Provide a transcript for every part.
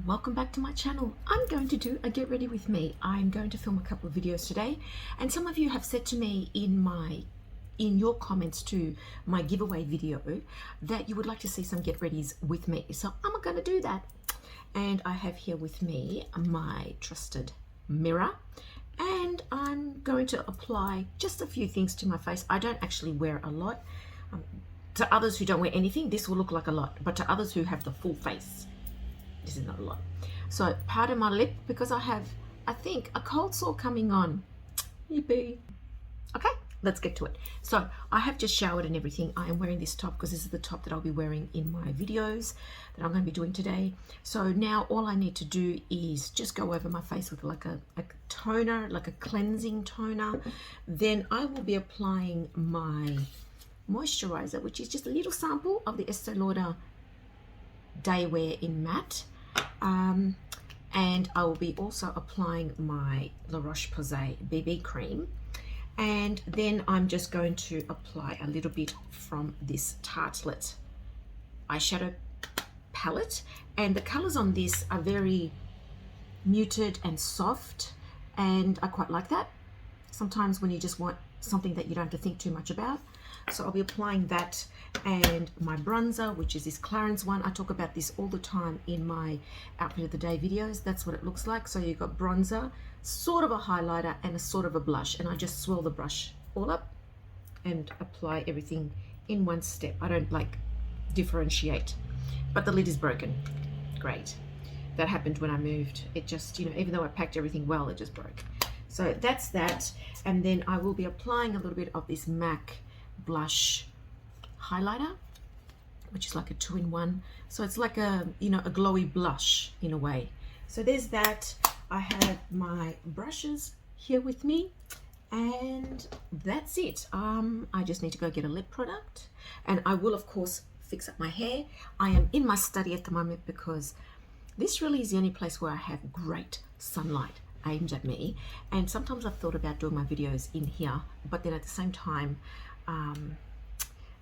welcome back to my channel. I'm going to do a get ready with me. I'm going to film a couple of videos today, and some of you have said to me in your comments to my giveaway video that you would like to see some get readies with me, so I'm going to do that. And I have here with me my trusted mirror, and I'm going to apply just a few things to my face. I don't actually wear a lot. To others who don't wear anything, this will look like a lot, but to others who have the full face, this is not a lot. So powder my lip because I have, I think, a cold sore coming on. Yippee. Okay, let's get to it. So I have just showered and everything. I am wearing this top because this is the top that I'll be wearing in my videos that I'm going to be doing today. So now all I need to do is just go over my face with like a toner, like a cleansing toner. Then I will be applying my moisturizer, which is just a little sample of the Estee Lauder Day Wear in Matte. And I will be also applying my La Roche-Posay BB cream, and then I'm just going to apply a little bit from this Tartelette eyeshadow palette, and the colors on this are very muted and soft, and I quite like that sometimes when you just want something that you don't have to think too much about. So I'll be applying that, and my bronzer, which is this Clarins one. I talk about this all the time in my outfit of the day videos. That's what it looks like. So you've got bronzer, sort of a highlighter, and a sort of a blush, and I just swirl the brush all up and apply everything in one step. I don't like differentiate, but the lid is broken. Great. That happened when I moved. It just, even though I packed everything well, it just broke. So that's that. And then I will be applying a little bit of this MAC blush highlighter, which is like a 2-in-1. So it's like a a glowy blush in a way. So there's that. I have my brushes here with me, and that's it. I just need to go get a lip product, and I will of course fix up my hair. I am in my study at the moment because this really is the only place where I have great sunlight aimed at me, and sometimes I've thought about doing my videos in here, but then at the same time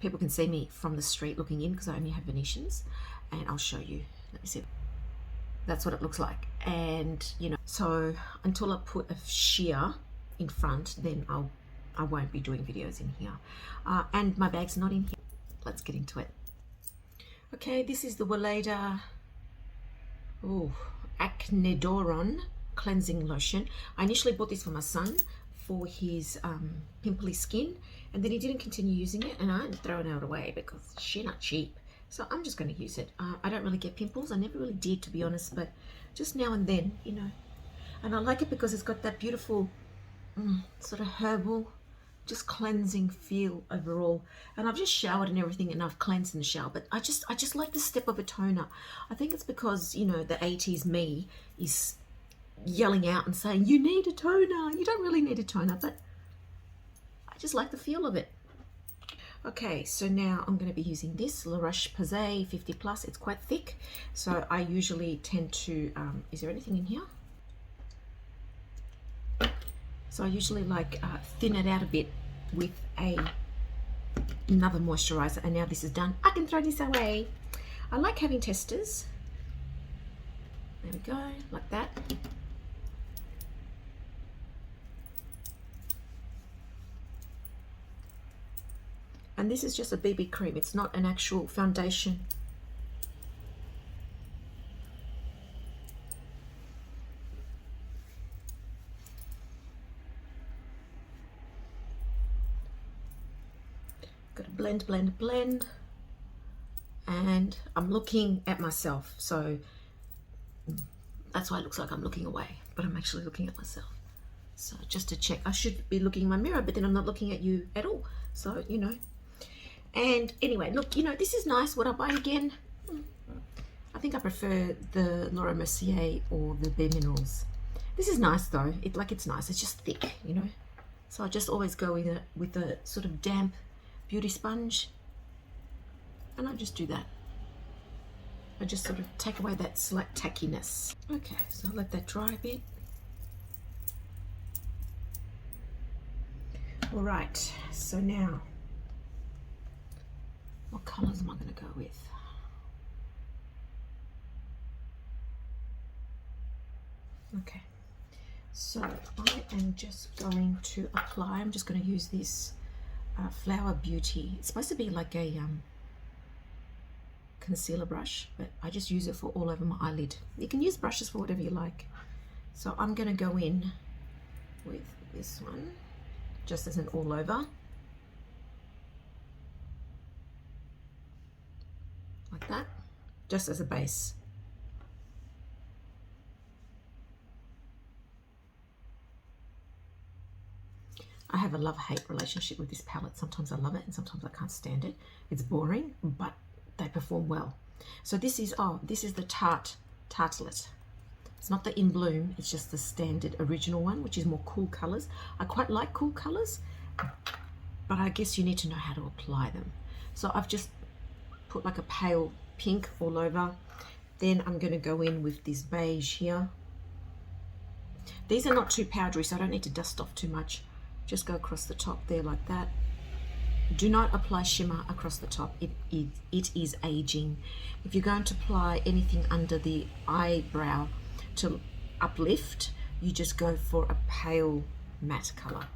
people can see me from the street looking in because I only have Venetians, and I'll show you. Let me see. That's what it looks like. And so until I put a sheer in front, then I won't be doing videos in here. And my bag's not in here. Let's get into it. Okay, this is the Weleda Acnedoron cleansing lotion. I initially bought this for my son for his pimply skin, and then he didn't continue using it, and I'm throwing it away because she's not cheap. So I'm just going to use it. I don't really get pimples. I never really did, to be honest, but just now and then, And I like it because it's got that beautiful sort of herbal, just cleansing feel overall. And I've just showered and everything, and I've cleansed in the shower, but I just like the step of a toner. I think it's because, the 80s me is yelling out and saying, you need a toner. You don't really need a toner, but I just like the feel of it. Okay, so now I'm going to be using this La Roche-Posay 50+. It's quite thick, so I usually tend to, is there anything in here? So I usually like thin it out a bit with another moisturizer, and now this is done, I can throw this away. I like having testers. There we go, like that. And this is just a BB cream. It's not an actual foundation. Got to blend, blend, blend. And I'm looking at myself. So that's why it looks like I'm looking away, but I'm actually looking at myself. So just to check, I should be looking in my mirror, but then I'm not looking at you at all. So, And anyway, look, this is nice. Would I buy again? I think I prefer the Laura Mercier or the Bare Minerals. This is nice though. It's nice. It's just thick, So I just always go with a sort of damp beauty sponge, and I just do that. I just sort of take away that slight tackiness. Okay, so I'll let that dry a bit. All right, so now, what colors am I going to go with? Okay, so I am just going to apply, I'm just going to use this Flower Beauty. It's supposed to be like a concealer brush, but I just use it for all over my eyelid. You can use brushes for whatever you like. So I'm going to go in with this one, just as an all over. Like that, just as a base. I have a love-hate relationship with this palette. Sometimes I love it and sometimes I can't stand it. It's boring, but they perform well. So this is, this is the Tartlet. It's not the In Bloom, it's just the standard original one, which is more cool colors. I quite like cool colors, but I guess you need to know how to apply them. So I've just put like a pale pink all over. Then I'm going to go in with this beige here. These are not too powdery, so I don't need to dust off too much. Just go across the top there like that. Do not apply shimmer across the top. It is aging. If you're going to apply anything under the eyebrow to uplift, you just go for a pale matte color.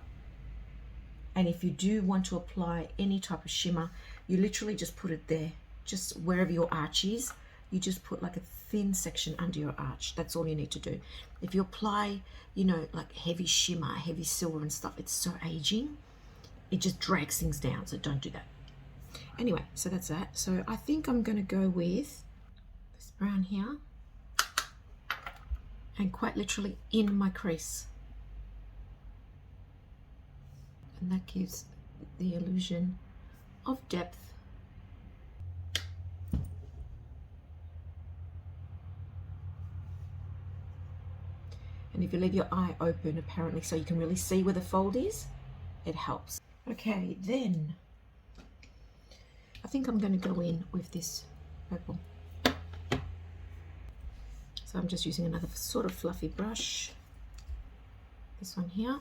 And if you do want to apply any type of shimmer, you literally just put it there, just wherever your arch is. You just put like a thin section under your arch. That's all you need to do. If you apply, you know, like heavy shimmer, heavy silver and stuff, it's so aging. It just drags things down, so don't do that. Anyway, so that's that. So I think I'm going to go with this brown here and quite literally in my crease. And that gives the illusion of depth. And if you leave your eye open, apparently, so you can really see where the fold is, it helps. Okay, then I think I'm going to go in with this purple. So I'm just using another sort of fluffy brush. This one here.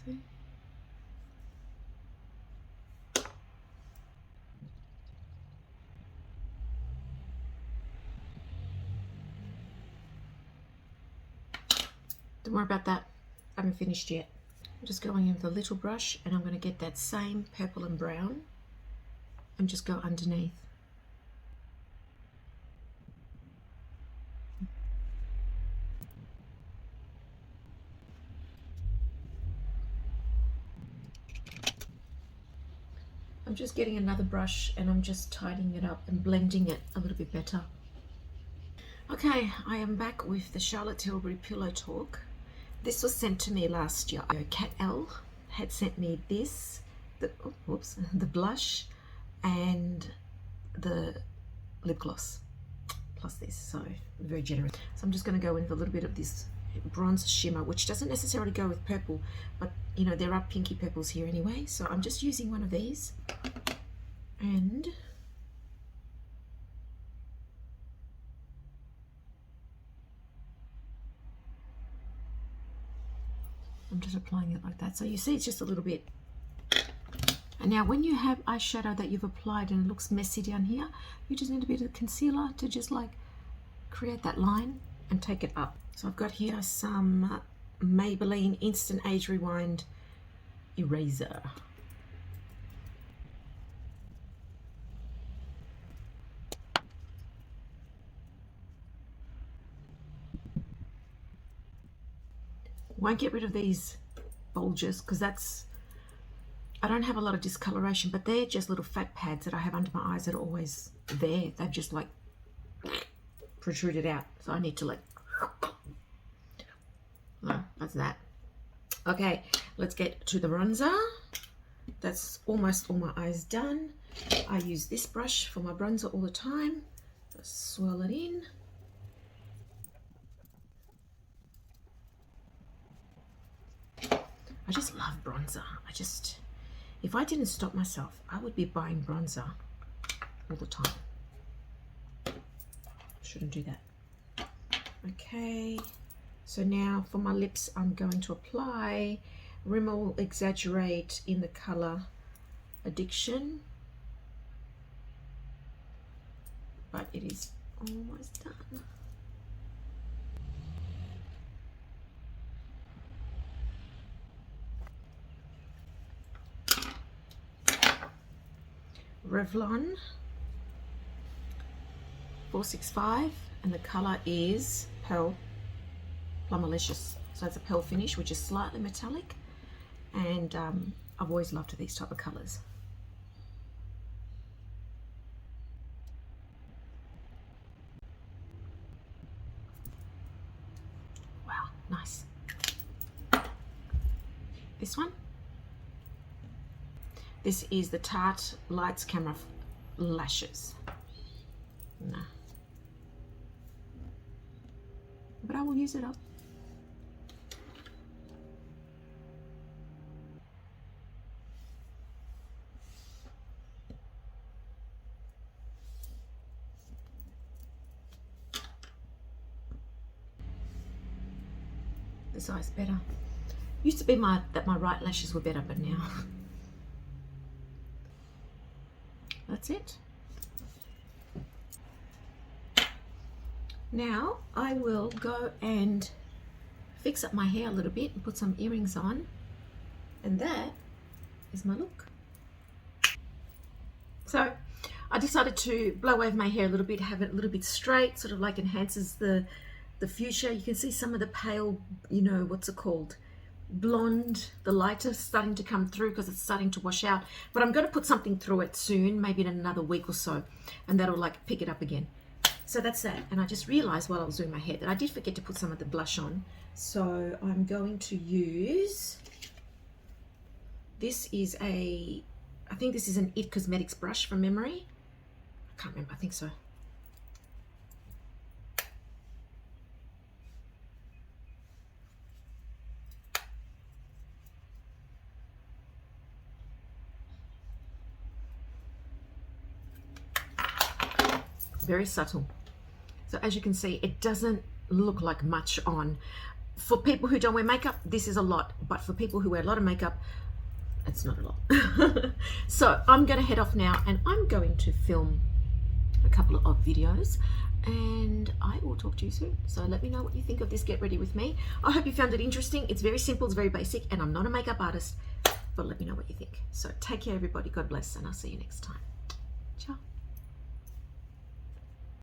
See? Don't worry about that. I haven't finished yet. I'm just going in with a little brush and I'm going to get that same purple and brown and just go underneath. I'm just getting another brush and I'm just tidying it up and blending it a little bit better. Okay, I am back with the Charlotte Tilbury Pillow Talk. This was sent to me last year. Cat L had sent me this, the blush and the lip gloss plus this, so very generous. So I'm just going to go in with a little bit of this bronze shimmer, which doesn't necessarily go with purple, but you know, there are pinky purples here anyway, so I'm just using one of these and I'm just applying it like that. So you see it's just a little bit. And now when you have eyeshadow that you've applied and it looks messy down here, you just need a bit of concealer to just like create that line and take it up. So I've got here some Maybelline Instant Age Rewind Eraser. Won't get rid of these bulges because I don't have a lot of discoloration, but they're just little fat pads that I have under my eyes that are always there. They've just like protruded out, so I need to like, no, that's that. Okay, let's get to the bronzer. That's almost all my eyes done. I use this brush for my bronzer all the time. Just swirl it in. I just love bronzer. If I didn't stop myself, I would be buying bronzer all the time. Shouldn't do that. Okay, so now for my lips, I'm going to apply Rimmel Exaggerate in the color Addiction, but it is almost done. Revlon 465, and the color is Pearl Plumalicious. So it's a pearl finish, which is slightly metallic, and I've always loved these type of colors. Wow, nice. This one. This is the Tarte Lights Camera Lashes. Nah. But I will use it up. This eye's better. Used to be that my right lashes were better, but now that's it. Now I will go and fix up my hair a little bit and put some earrings on, and that is my look. So I decided to blow wave my hair a little bit, have it a little bit straight, sort of like enhances the fuchsia. You can see some of the pale, you know, what's it called, blonde, the lighter starting to come through because it's starting to wash out. But I'm going to put something through it soon, maybe in another week or so, and that'll like pick it up again. So that's that. And I just realized while I was doing my hair that I did forget to put some of the blush on. So I'm going to use, this is I think this is an IT Cosmetics brush from memory. I can't remember, I think so. Very subtle. So as you can see, it doesn't look like much on. For people who don't wear makeup, this is a lot, but for people who wear a lot of makeup, it's not a lot. So I'm going to head off now, and I'm going to film a couple of videos, and I will talk to you soon. So let me know what you think of this Get Ready With Me. I hope you found it interesting. It's very simple, it's very basic, and I'm not a makeup artist, but let me know what you think. So take care, everybody. God bless, and I'll see you next time. Ciao.